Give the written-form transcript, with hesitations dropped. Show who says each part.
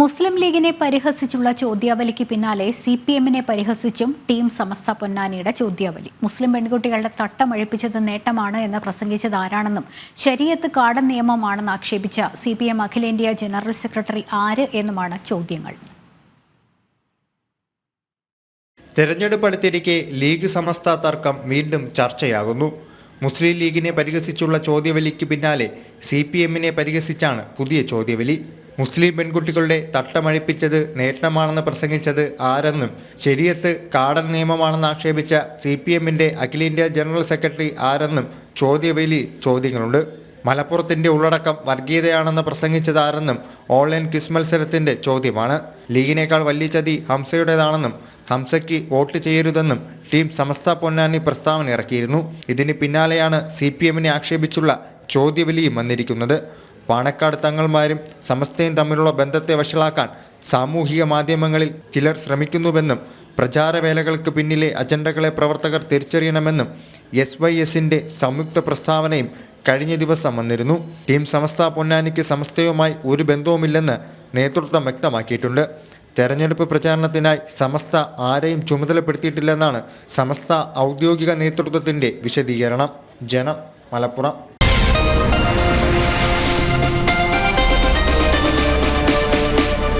Speaker 1: മുസ്ലിം ലീഗിനെ പരിഹസിച്ചുള്ള ചോദ്യാവലിക്ക് പിന്നാലെ CPM-നെ പരിഹസിച്ചും ടീം സമസ്ത പൊന്നാനിയുടെ ചോദ്യാവലി. മുസ്ലിം പെൺകുട്ടികളുടെ തട്ടമഴിപ്പിച്ചത് നേട്ടമാണ് എന്ന് പ്രസംഗിച്ചത് ആരാണെന്നും ശരീഅത്ത് കാടൻ നിയമമാണെന്ന് ആക്ഷേപിച്ച CPM അഖിലേന്ത്യാ ജനറൽ സെക്രട്ടറി ആര് എന്നുമാണ് ചോദ്യങ്ങൾ.
Speaker 2: തെരഞ്ഞെടുപ്പ് അടുത്തിരിക്കെ ലീഗ് സമസ്ത തർക്കം വീണ്ടും ചർച്ചയാകുന്നു. മുസ്ലിം ലീഗിനെ പരിഹസിച്ചുള്ള ചോദ്യവലിക്ക് പിന്നാലെ CPM-നെ പരിഹസിച്ചാണ് പുതിയ ചോദ്യവലി. മുസ്ലിം പെൺകുട്ടികളുടെ തട്ടമഴിപ്പിച്ചത് നേട്ടമാണെന്ന് പ്രസംഗിച്ചത് ആരെന്നും ശരീഅത്ത് കാടൻ നിയമമാണെന്ന് ആക്ഷേപിച്ച CPM-ന്റെ അഖിലേന്ത്യാ ജനറൽ സെക്രട്ടറി ആരെന്നും ചോദ്യങ്ങളുണ്ട്. മലപ്പുറത്തിന്റെ ഉള്ളടക്കം വർഗീയതയാണെന്ന് പ്രസംഗിച്ചത് ആരെന്നും ഓൺലൈൻ ക്വിസ് മത്സരത്തിന്റെ ചോദ്യമാണ്. ലീഗിനേക്കാൾ വലിയ ചതി ഹംസയുടേതാണെന്നും ഹംസയ്ക്ക് വോട്ട് ചെയ്യരുതെന്നും ടീം സമസ്ത പൊന്നാനി പ്രസ്താവന ഇറക്കിയിരുന്നു. ഇതിന് പിന്നാലെയാണ് CPM-നെ ആക്ഷേപിച്ചുള്ള ചോദ്യവലിയും വന്നിരിക്കുന്നത്. പാണക്കാട് തങ്ങൾമാരും സമസ്തയും തമ്മിലുള്ള ബന്ധത്തെ വഷളാക്കാൻ സാമൂഹിക മാധ്യമങ്ങളിൽ ചിലർ ശ്രമിക്കുന്നുവെന്നും പ്രചാരവേലകൾക്ക് പിന്നിലെ അജണ്ടകളെ പ്രവർത്തകർ തിരിച്ചറിയണമെന്നും SYS-ന്റെ സംയുക്ത പ്രസ്താവനയും കഴിഞ്ഞ ദിവസം വന്നിരുന്നു. ടീം സമസ്ത പൊന്നാനിക്ക് സമസ്തയുമായി ഒരു ബന്ധവുമില്ലെന്ന് നേതൃത്വം വ്യക്തമാക്കിയിട്ടുണ്ട്. തെരഞ്ഞെടുപ്പ് പ്രചാരണത്തിനായി സമസ്ത ആരെയും ചുമതലപ്പെടുത്തിയിട്ടില്ലെന്നാണ് സമസ്ത ഔദ്യോഗിക നേതൃത്വത്തിന്റെ വിശദീകരണം. ജനം, മലപ്പുറം.